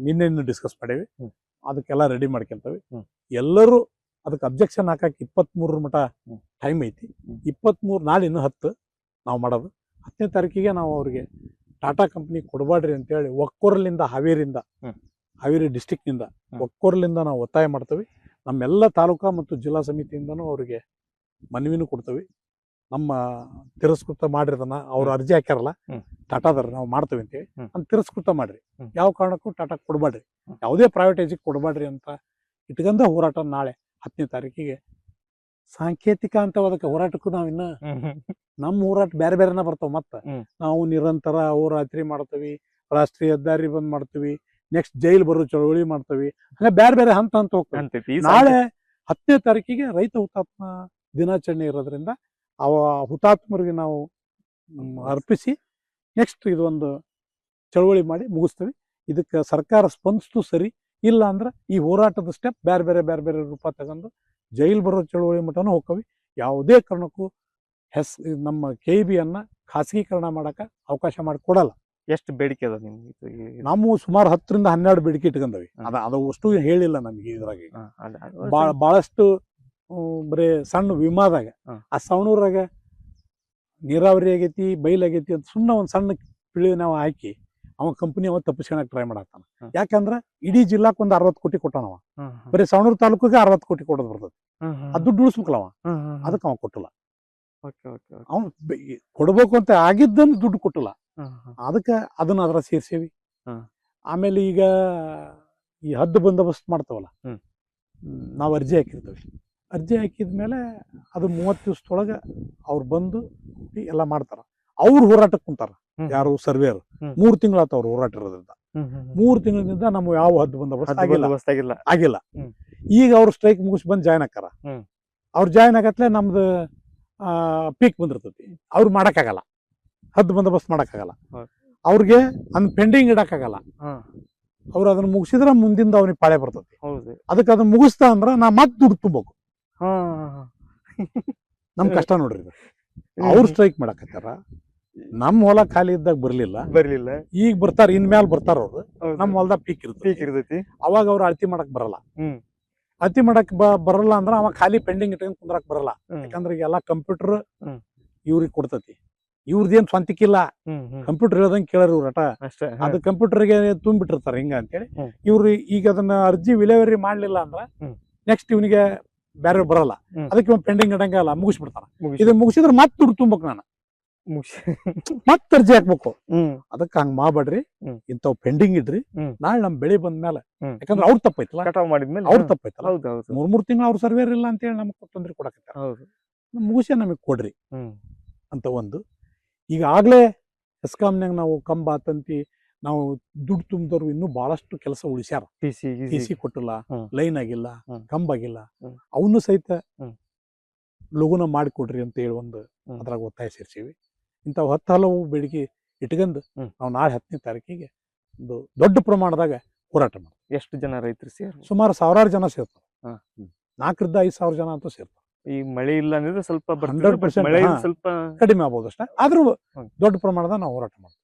ನಿನ್ನೆ ಡಿಸ್ಕಸ್ ಮಾಡೇವಿ. ಅದಕ್ಕೆಲ್ಲ ರೆಡಿ ಮಾಡ್ಕೊಂತೇವೆ. ಎಲ್ಲರೂ ಅದಕ್ಕೆ ಅಬ್ಜೆಕ್ಷನ್ ಹಾಕಕ್ 23 ಮಟ ಟೈಮ್ ಐತಿ. 23 ನಾಳೆ ಇನ್ನು 10 ನಾವು ಮಾಡೋದು. 10ನೇ ತಾರೀಕಿಗೆ ನಾವು ಅವ್ರಿಗೆ ಟಾಟಾ ಕಂಪ್ನಿ ಕೊಡಬಾಡ್ರಿ ಅಂತೇಳಿ ಒಕ್ಕೊರ್ಲಿಂದ ಹಾವೇರಿ ಡಿಸ್ಟಿಕ್ನಿಂದ ಒಕ್ಕೊರ್ಲಿಂದ ನಾವು ಒತ್ತಾಯ ಮಾಡ್ತೇವೆ. ನಮ್ಮೆಲ್ಲ ತಾಲೂಕಾ ಮತ್ತು ಜಿಲ್ಲಾ ಸಮಿತಿಯಿಂದನೂ ಅವ್ರಿಗೆ ಮನವಿನೂ ಕೊಡ್ತೇವೆ. ನಮ್ಮ ತಿರಸ್ಕೃತ ಮಾಡಿರೋದನ್ನ ಅವ್ರು ಅರ್ಜಿ ಹಾಕ್ಯಾರಲ್ಲ ಟಾಟಾದಾರ, ನಾವು ಮಾಡ್ತೇವೆ ಅಂತೇಳಿ ಅಂತ ತಿರಸ್ಕೃತ ಮಾಡ್ರಿ. ಯಾವ ಕಾರಣಕ್ಕೂ ಟಾಟಾ ಕೊಡಬಾಡ್ರಿ, ಯಾವುದೇ ಪ್ರೈವೇಟೈಜಿಗೆ ಕೊಡಬಾಡ್ರಿ ಅಂತ ಇಟ್ಕೊಂಡ ಹೋರಾಟ ನಾಳೆ 10ನೇ ತಾರೀಕಿಗೆ ಸಾಂಕೇತಿಕ ಅಂತ ಅದಕ್ಕೆ ಹೋರಾಟಕ್ಕೂ ನಾವಿನ್ನ ನಮ್ಮ ಹೋರಾಟ ಬೇರೆ ಬೇರೆನ ಬರ್ತಾವ. ಮತ್ತ ನಾವು ನಿರಂತರ ಹೋರಾತ್ರಿ ಮಾಡ್ತೇವಿ, ರಾಷ್ಟ್ರೀಯ ಹೆದ್ದಾರಿ ಬಂದ್ ಮಾಡ್ತೀವಿ, ನೆಕ್ಸ್ಟ್ ಜೈಲ್ ಬರೋ ಚಳವಳಿ ಮಾಡ್ತೇವಿ. ಹಂಗ ಬೇರೆ ಬೇರೆ ಹಂತ ಹೋಗ್ತೇವೆ. ನಾಳೆ 10ನೇ ತಾರೀಕಿಗೆ ರೈತ ಹುತಾತ್ಮ ದಿನಾಚರಣೆ ಇರೋದ್ರಿಂದ ಅವ ಹುತಾತ್ಮರಿಗೆ ನಾವು ಅರ್ಪಿಸಿ ನೆಕ್ಸ್ಟ್ ಇದೊಂದು ಚಳವಳಿ ಮಾಡಿ ಮುಗಿಸ್ತೇವೆ. ಇದಕ್ಕೆ ಸರ್ಕಾರ ಸ್ಪಂದಿಸ್ತು ಸರಿ, ಇಲ್ಲ ಅಂದ್ರೆ ಈ ಹೋರಾಟದ ಸ್ಟೆಪ್ ಬೇರೆ ಬೇರೆ ರೂಪ ತಗೊಂಡು ಜೈಲ್ ಬರೋ ಚಳವಳಿ ಮಟ್ಟನೂ ಹೋಗ್ತೇವೆ. ಯಾವುದೇ ಕಾರಣಕ್ಕೂ ನಮ್ಮ KB ಅನ್ನ ಖಾಸಗೀಕರಣ ಮಾಡಕ ಅವಕಾಶ ಮಾಡಿಕೊಡಲ್ಲ. ಎಷ್ಟು ಬೇಡಿಕೆ ಅದ ನಿಮ್ಗೆ? ನಾವು ಸುಮಾರು 10ರಿಂದ 12 ಬೇಡಿಕೆ ಇಟ್ಕೊಂಡವಿ. ಅದು ಅಷ್ಟು ಹೇಳಿಲ್ಲ ನಮಗೆ. ಇದ್ರಾಗ ಬಹಳಷ್ಟು ಬರೀ ಸಣ್ಣ ವಿಮಾದಾಗ ಆ ಸವಣೂರಾಗ ನೀರಾವರಿ ಆಗೈತಿ, ಬೈಲ್ ಆಗೈತಿ ಅಂತ ಸುಮ್ಮನೆ ಒಂದ್ ಸಣ್ಣ ಪಿಳಿ ನಾವು ಹಾಕಿ ಅವ ಕಂಪನಿ ಅವ ತಪ್ಪಿಸ್ಕೊಳಕ್ ಟ್ರೈ ಮಾಡತ್ತಾನ. ಯಾಕಂದ್ರ ಇಡೀ ಜಿಲ್ಲಾಕ್ ಒಂದ್ 60 ಕೋಟಿ ಕೊಟ್ಟಾನವ, ಬರೀ ಸವಣೂರು ತಾಲೂಕಿಗೆ 60 ಕೋಟಿ ಕೊಡೋದು ಬರ್ತದೆ. ಅದು ದುಡ್ಡು ಉಳಿಸ್ಬೇಕಲ್ಲವ, ಅದಕ್ಕೆ ಅವ ಕೊಟ್ಟಿಲ್ಲ. ಅವ್ನು ಕೊಡ್ಬೇಕು ಅಂತ ಆಗಿದ್ದನ್ನು ದುಡ್ಡು ಕೊಟ್ಟಿಲ್ಲ. ಅದಕ್ಕೆ ಅದನ್ನ ಅದ್ರ ಸೇರ್ಸೇವಿ. ಆಮೇಲೆ ಈಗ ಈ ಹದ್ದು ಬಂದೋಬಸ್ತ್ ಮಾಡ್ತಾವಲ್ಲ, ನಾವು ಅರ್ಜಿ ಹಾಕಿರ್ತೀವಿ. ಅರ್ಜಿ ಹಾಕಿದ್ಮೇಲೆ ಅದು 30 ದಿವಸದೊಳಗೆ ಅವ್ರು ಬಂದು ಎಲ್ಲ ಮಾಡ್ತಾರ. ಅವ್ರು ಹೋರಾಟಕ್ಕೆ ಕುಂತಾರ, ಯಾರು ಸರ್ವೇರು. 3 ತಿಂಗಳಾತ ಅವ್ರು ಹೋರಾಟ ಇರೋದ್ರಿಂದ. 3 ತಿಂಗಳಿಂದ ನಮ್ಗೆ ಯಾವ ಹದ್ದು ಬಂದೋಬಸ್ತ್ ಆಗಿಲ್ಲ. ಈಗ ಅವ್ರು ಸ್ಟ್ರೈಕ್ ಮುಗಿಸಿ ಬಂದು ಜಾಯ್ನ್ ಆಕಾರ. ಅವ್ರು ಜಾಯ್ನ್ ಆಗತ್ಲೆ ನಮ್ದು ಪೀಕ್ ಬಂದಿರ್ತೈತಿ. ಅವ್ರು ಮಾಡಕ್ಕಾಗಲ್ಲ, ಹದ್ದು ಬಂದೋಬಸ್ತ್ ಮಾಡಕ್ಕಾಗಲ್ಲ. ಅವ್ರಿಗೆ ಅದನ್ನ ಪೆಂಡಿಂಗ್ ಇಡಕ್ಕಾಗಲ್ಲ. ಅವ್ರು ಅದನ್ನ ಮುಗಿಸಿದ್ರೆ ಮುಂದಿಂದ ಅವ್ನಿಗೆ ಪಾಳೆ ಬರ್ತೈತಿ. ಅದಕ್ಕೆ ಅದನ್ನ ಮುಗಿಸ್ತಾ ಅಂದ್ರ ನಾ ಮತ್ತೆ ದುಡ್ಡು ತುಂಬಬೇಕು. ನಮ್ ಕಷ್ಟ ನೋಡ್ರಿ. ಅವ್ರು ಸ್ಟ್ರೈಕ್ ಮಾಡಕತ್ತಾರ, ನಮ್ ಹೊಲ ಖಾಲಿ ಇದ್ದಾಗ ಬರ್ಲಿಲ್ಲ. ಈಗ ಬರ್ತಾರ, ಇನ್ಮ್ಯಾಲ ಬರ್ತಾರ ಅವ್ರು. ನಮ್ ಹೊಲದಾಗ ಪೀಕ್ ಇರ್ತೈತಿ. ಅವಾಗ ಅವ್ರು ಅಳತಿ ಮಾಡಕ್ ಬರಲ್ಲ. ಅಳತಿ ಮಾಡಕ್ ಬರಲ್ಲ ಅಂದ್ರ ಅವಾಗ ಖಾಲಿ ಪೆಂಡಿಂಗ್ ಇಟ್ಕೊಂಡ್ ಕುಂದ್ರಕ್ ಬರಲ್ಲ. ಯಾಕಂದ್ರೆ ಈಗ ಎಲ್ಲಾ ಕಂಪ್ಯೂಟರ್ ಇವ್ರಿಗೆ ಕೊಡ್ತತಿ. ಇವ್ರದೇನ್ ಸ್ವಂತಿಕಿಲ್ಲ, ಕಂಪ್ಯೂಟರ್ ಹೇಳ್ದಂಗೆ ಕೇಳೋರು ಇವ್ರಟ. ಅದು ಕಂಪ್ಯೂಟರ್ಗೆ ತುಂಬಿಟ್ಟಿರ್ತಾರ ಹಿಂಗ ಅಂತೇಳಿ. ಇವ್ರು ಈಗ ಅದನ್ನ ಅರ್ಜಿ ವಿಲೇವರಿ ಮಾಡ್ಲಿಲ್ಲ ಅಂದ್ರ ನೆಕ್ಸ್ಟ್ ಇವನಿಗೆ ಬೇರೆ ಬರಲ್ಲ. ಅದಕ್ಕೆ ಪೆಂಡಿಂಗ್ ಇಡಂಗಲ್ಲ, ಮುಗಿಸ್ಬಿಡ್ತಾರ. ಇದನ್ನ ಮುಗಿಸಿದ್ರೆ ಮತ್ತೆ ದುಡ್ಡು ತುಂಬಕ್ ನಾನು ಮತ್ತೆ ಅರ್ಜಿ ಹಾಕ್ಬೇಕು. ಅದಕ್ಕೆ ಹಂಗ ಮಾಡ್ಬೇಡ್ರಿ, ಇಂಥವ್ ಪೆಂಡಿಂಗ್ ಇಡ್ರಿ. ನಾಳೆ ನಮ್ ಬೆಳೆ ಬಂದ್ಮೇಲೆ, ಯಾಕಂದ್ರೆ ಅವ್ರ ತಪ್ಪೈತಲ್ಲ, ಅವ್ರ ತಪ್ಪೈತಲ್ಲ. 3 ತಿಂಗಳು ಅವ್ರ ಸರ್ವೇರ್ ಇಲ್ಲ ಅಂತೇಳಿ ನಮಗ್ ತೊಂದ್ರೆ ಕೊಡಕತ್ತಾರ. ಮುಗಿಸಿ ನಮಗ್ ಕೊಡ್ರಿ ಅಂತ ಒಂದು. ಈಗಾಗಲೇ ಹೆಸ್ಕಾಂನ್ಯಾಗ ನಾವು ಕಂಬ ತಂತಿ ನಾವು ದುಡ್ಡು ತುಂಬಿದವ್ರು ಇನ್ನೂ ಬಹಳಷ್ಟು ಕೆಲಸ ಉಳಿಸ್ಯಾರ. ಟಿಸಿ ಕೊಟ್ಟಿಲ್ಲ, ಲೈನ್ ಆಗಿಲ್ಲ, ಕಂಬ ಆಗಿಲ್ಲ. ಅವನು ಸಹಿತ ಲಘುನ ಮಾಡಿಕೊಡ್ರಿ ಅಂತ ಹೇಳಿ ಒಂದು ಅದ್ರಾಗ ಒತ್ತಾಯ ಸೇರ್ಸೀವಿ. ಇಂಥವು 10 ಹಲವು ಬೇಡಿಕೆ ಇಟ್ಕೊಂಡು ನಾವು ನಾಳೆ 10ನೇ ತಾರೀಕಿಗೆ ಒಂದು ದೊಡ್ಡ ಪ್ರಮಾಣದಾಗ ಹೋರಾಟ ಮಾಡ್ತೀವಿ. ಎಷ್ಟು ಜನ ರೈತರು ಸುಮಾರು 1000 ಜನ ಸೇರ್ತಾರೆ. 4 ರಿಂದ 5 ಸಾವಿರ ಜನ ಅಂತೂ ಸೇರ್ತಾರೆ. ಈ ಮಳೆ ಇಲ್ಲ ಅಂದ್ರೆ ಸ್ವಲ್ಪ 100% ಮಳೆ ಸ್ವಲ್ಪ ಕಡಿಮೆ ಆಗ್ಬೋದು ಅಷ್ಟೇ. ಆದ್ರೂ ದೊಡ್ಡ ಪ್ರಮಾಣದ ನಾವು ಹೋರಾಟ ಮಾಡ್ತೀವಿ.